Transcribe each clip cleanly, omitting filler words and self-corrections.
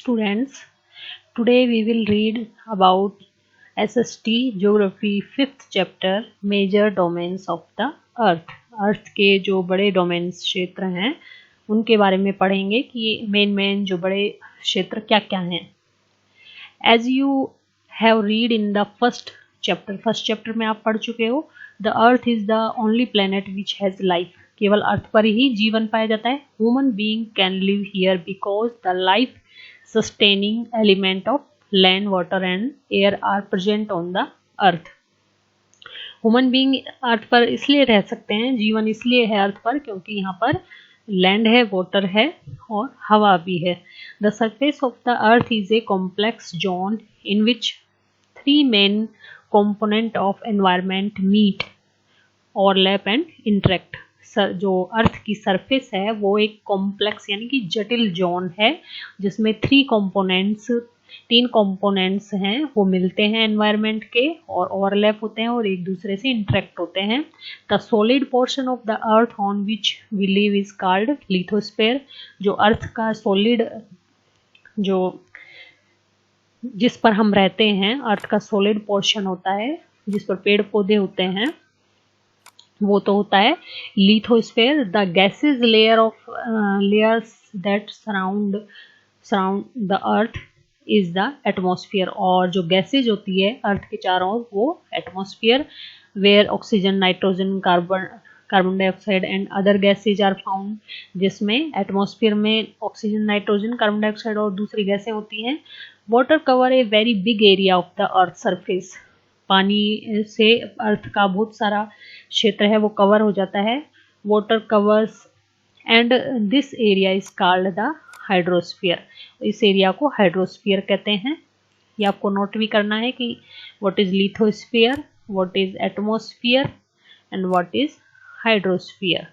students. Today we will read about SST Geography 5th chapter Major Domains of the Earth. अर्थ के जो बड़े domains क्षेत्र हैं उनके बारे में पढ़ेंगे कि मेन जो बड़े क्षेत्र क्या क्या हैं. As you have read in the first chapter में आप पढ़ चुके हो, the earth is the only planet which has life. केवल अर्थ पर ही जीवन पाया जाता है. Human being can live here because the life sustaining element of land, water and air are present on the earth. Human being earth पर इसलिए रह सकते हैं, जीवन इसलिए है अर्थ पर क्योंकि यहाँ पर लैंड है, वाटर है और हवा भी है. The surface of the earth is a complex zone in which three main component of environment meet, overlap and interact. जो अर्थ की सरफेस है वो एक कॉम्प्लेक्स यानी कि जटिल जोन है जिसमें तीन कंपोनेंट्स हैं वो मिलते हैं एनवायरनमेंट के और ओवरलैप होते हैं और एक दूसरे से इंटरेक्ट होते हैं. The solid portion of the earth on which we live is called lithosphere. जो अर्थ का सॉलिड जो जिस पर हम रहते हैं, अर्थ का सॉलिड पोर्शन होता है जिस पर पेड़ पौधे होते हैं, वो तो होता है lithosphere. The gases layers that surround the earth is the atmosphere. और जो गैसेज होती है अर्थ के चारों ओर वो atmosphere, where oxygen, nitrogen, carbon dioxide and other gases are found. जिसमें एटमॉस्फेयर में ऑक्सीजन, नाइट्रोजन, कार्बन डाइऑक्साइड और दूसरी गैसें होती हैं. Water cover a very big area of the earth surface. पानी से अर्थ का बहुत सारा क्षेत्र है वो कवर हो जाता है. Water covers and this area is called the hydrosphere. इस एरिया को हाइड्रोस्फीयर कहते हैं. ये आपको नोट भी करना है कि what is lithosphere, what is atmosphere and what is hydrosphere.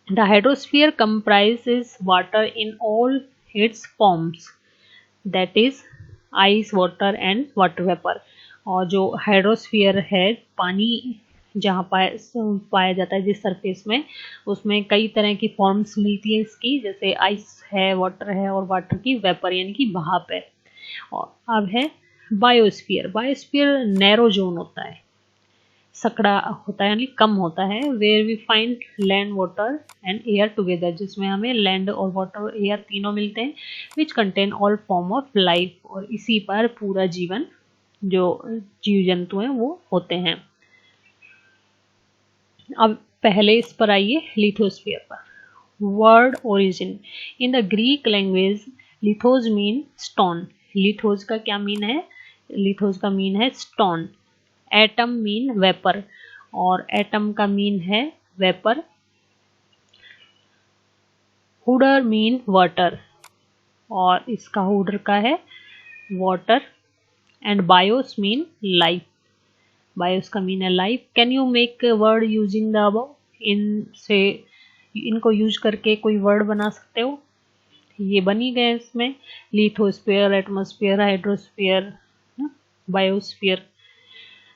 The hydrosphere comprises water in all its forms, that is ice, water and water vapour. और जो हाइड्रोस्फीयर है, पानी जहाँ पाया जाता है जिस सरफेस में, उसमें कई तरह की फॉर्म्स मिलती है इसकी, जैसे आइस है, वाटर है और वाटर की वेपर यानी कि भाप है. और अब है बायोस्फीयर. बायोस्फीयर नैरो जोन होता है, सकड़ा होता है यानी कम होता है. Where we find land, water and air together. जिसमें हमें लैंड और वाटर, एयर तीनों मिलते हैं. Which contain all form of life. और इसी पर पूरा जीवन, जो जीव जंतु हैं वो होते हैं. अब पहले इस पर आइए लिथोस्फीयर पर. Word origin. In the Greek language lithos mean stone. Lithos का क्या मीन है? लिथोज का मीन है स्टोन. एटम मीन वेपर और एटम का मीन है वेपर. हुडर मीन वाटर और इसका हुडर का है water. And bios mean life. Bios का मीन है life. Can you make word using the above. इनको यूज करके कोई वर्ड बना सकते हो. ये बनी गए इसमें lithosphere, atmosphere, hydrosphere, biosphere.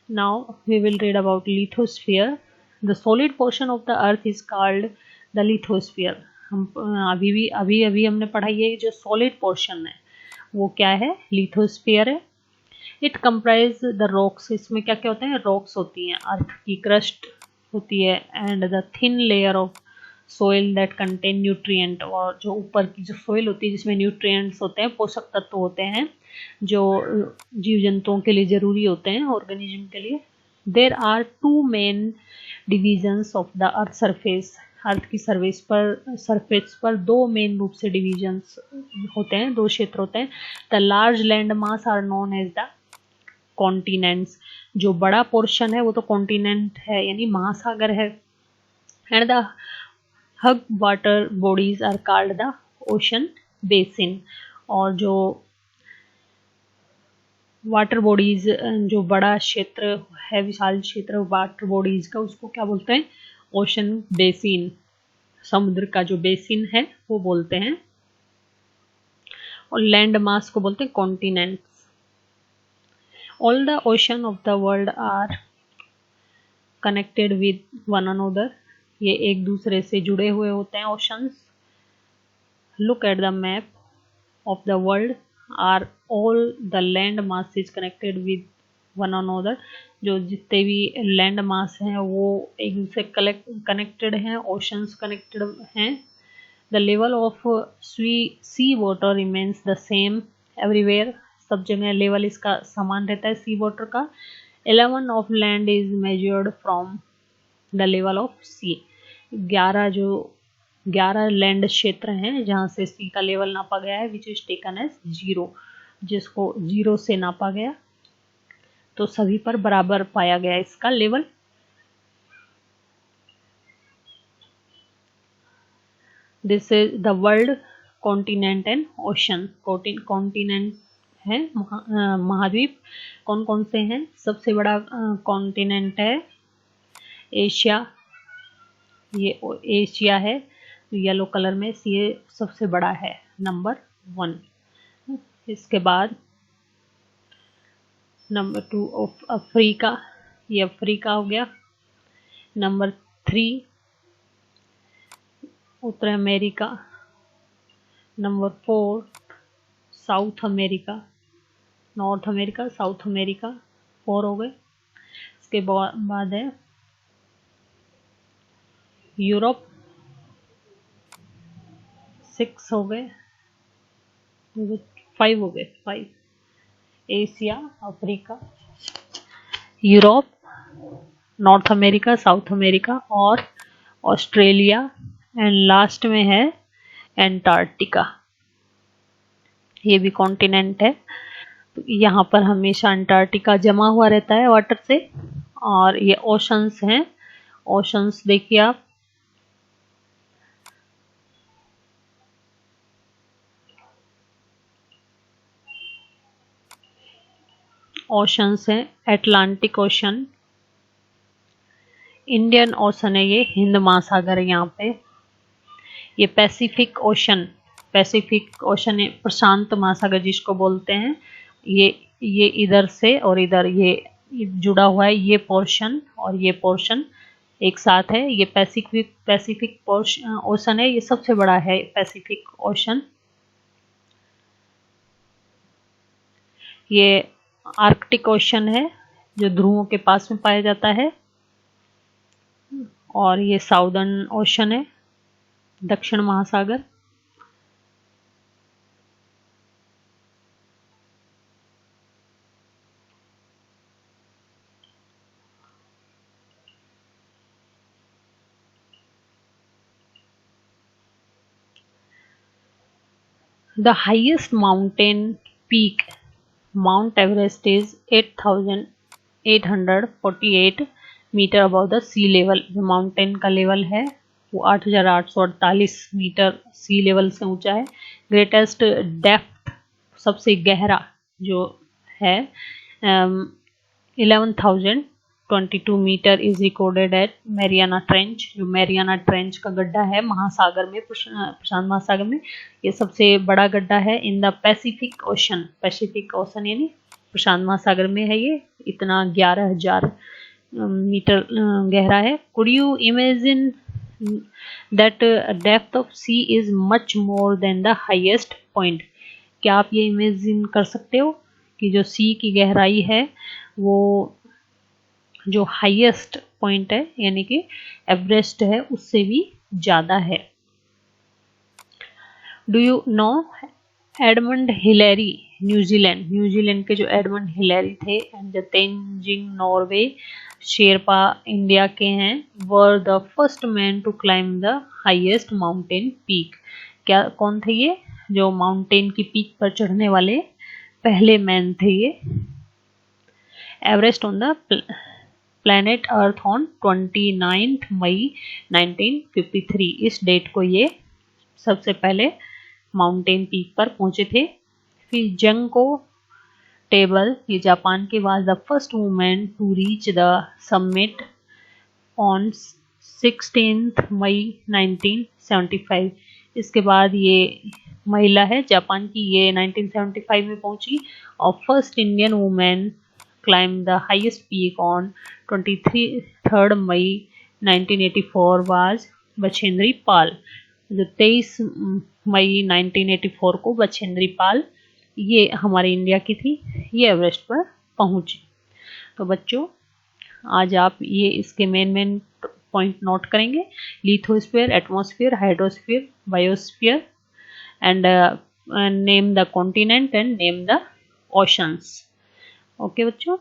Now we will read about lithosphere. The solid portion of the earth is called the lithosphere. हम अभी हमने पढ़ा ये जो solid portion है वो क्या है? lithosphere है. It comprise the rocks. इसमें क्या क्या होते हैं? rocks होती हैं, अर्थ की crust होती है and the thin layer of soil that contain nutrient. और जो ऊपर की जो soil होती है जिसमें nutrients होते हैं, पोषक तत्व होते हैं जो जीव जंतुओं के लिए जरूरी होते हैं, ऑर्गेनिज्म के लिए. There are two main divisions of the earth surface. Earth की सरफेस पर दो मेन रूप से डिविजन्स होते हैं, दो क्षेत्र होते हैं. The large land mass are known as the continents. जो बड़ा पोर्शन है वो तो कॉन्टिनेंट है यानी महासागर है. And the huge water bodies are called the ocean basin. और जो वाटर बॉडीज, जो बड़ा क्षेत्र है, विशाल क्षेत्र वाटर बॉडीज का, उसको क्या बोलते हैं? Ocean basin. समुद्र का जो बेसिन है वो बोलते हैं. और लैंड मास को बोलते हैं continents. All the ocean of the world are connected with one another. ये एक दूसरे से जुड़े हुए होते हैं oceans. Look at the map. of the world are all the land mass is connected with one another. जो जितने भी लैंड मास हैं वो एक दूसरे कनेक्टेड हैं, ओशंस कनेक्टेड हैं. The level of sea water remains the same everywhere. सब जगह लेवल इसका समान रहता है सी वाटर का. 11 of land is measured from the level of sea. 11 land क्षेत्र हैं जहाँ से सी का लेवल नापा गया है, विच इज टेकन एज 0, जिसको 0 से नापा गया, तो सभी पर बराबर पाया गया इसका level. This is the world continent and ocean. Continent है महाद्वीप. कौन कौन से हैं? सबसे बड़ा कॉन्टिनेंट है एशिया. ये एशिया है, येलो कलर में, ये सबसे बड़ा है, नंबर 1. इसके बाद नंबर 2 अफ्रीका, ये अफ्रीका हो गया. नंबर 3 उत्तर America. Number 4 south America, north America, south America, 4 हो गए. इसके बाद है यूरोप, 6 हो गए, 5 हो गए, 5. Asia, Africa, Europe, north America, south America और ऑस्ट्रेलिया, एंड लास्ट में है एंटार्क्टिका. ये भी कॉन्टिनेंट है. तो यहाँ पर हमेशा अंटार्कटिका जमा हुआ रहता है वाटर से. और ये ओशंस हैं. ओशंस देखिए आप, ओशंस हैं. अटलांटिक ओशन, इंडियन ओशन है, ये हिंद महासागर है यहाँ पे. ये पैसिफिक ओशन है, प्रशांत महासागर जिसको बोलते हैं. ये इधर से और इधर ये जुड़ा हुआ है, ये पोर्शन और ये पोर्शन एक साथ है. ये पैसिफिक ओशन है, ये सबसे बड़ा है पैसिफिक ओशन. ये आर्कटिक ओशन है जो ध्रुवों के पास में पाया जाता है. और ये साउदर्न ओशन है, दक्षिण महासागर. The highest mountain peak, Mount Everest, is 8,848 metre above the sea level. जो माउंटेन का लेवल है वो 8,848 मीटर सी लेवल से ऊंचा है. ग्रेटेस्ट डेप्थ, सबसे गहरा जो है 11,022 metre is recorded at Mariana trench. जो मैरियाना ट्रेंच का गड्ढा है महासागर में, प्रशांत महासागर में, ये सबसे बड़ा गड्ढा है in the Pacific ocean. Pacific ocean यानी प्रशांत महासागर में है. ये इतना 11,000 मीटर गहरा है. Could you imagine that depth of sea is much more than the highest point. क्या आप ये इमेजिन कर सकते हो कि जो सी की गहराई है वो जो हाईएस्ट पॉइंट है यानी कि एवरेस्ट है उससे भी ज्यादा है. Do you know Edmund Hillary, New Zealand के जो एडमंड हिलेरी थे, and the Tenzing Norgay Sherpa India के हैं, were the first man to climb the highest mountain peak. क्या कौन थे ये जो माउंटेन की पीक पर चढ़ने वाले पहले मैन थे? ये Everest on the planet earth on 29 मई 1953. इस डेट को ये सबसे पहले माउंटेन पीक पर पहुंचे थे. फिर जंको टेबल, ये जापान के was the first women to reach the summit on 16 May 1975. इसके बाद ये महिला है जापान की, ये 1975 में पहुंची. और first Indian women climb the highest peak on 23 May 1984 was Bachendri Pal. जो 23 मई 1984 को बछेंद्री पाल, ये हमारे इंडिया की थी, ये एवरेस्ट पर पहुंची। तो बच्चों आज आप ये इसके मेन पॉइंट नोट करेंगे। Lithosphere, atmosphere, hydrosphere, biosphere, and name the continent and name the oceans. Okay बच्चों।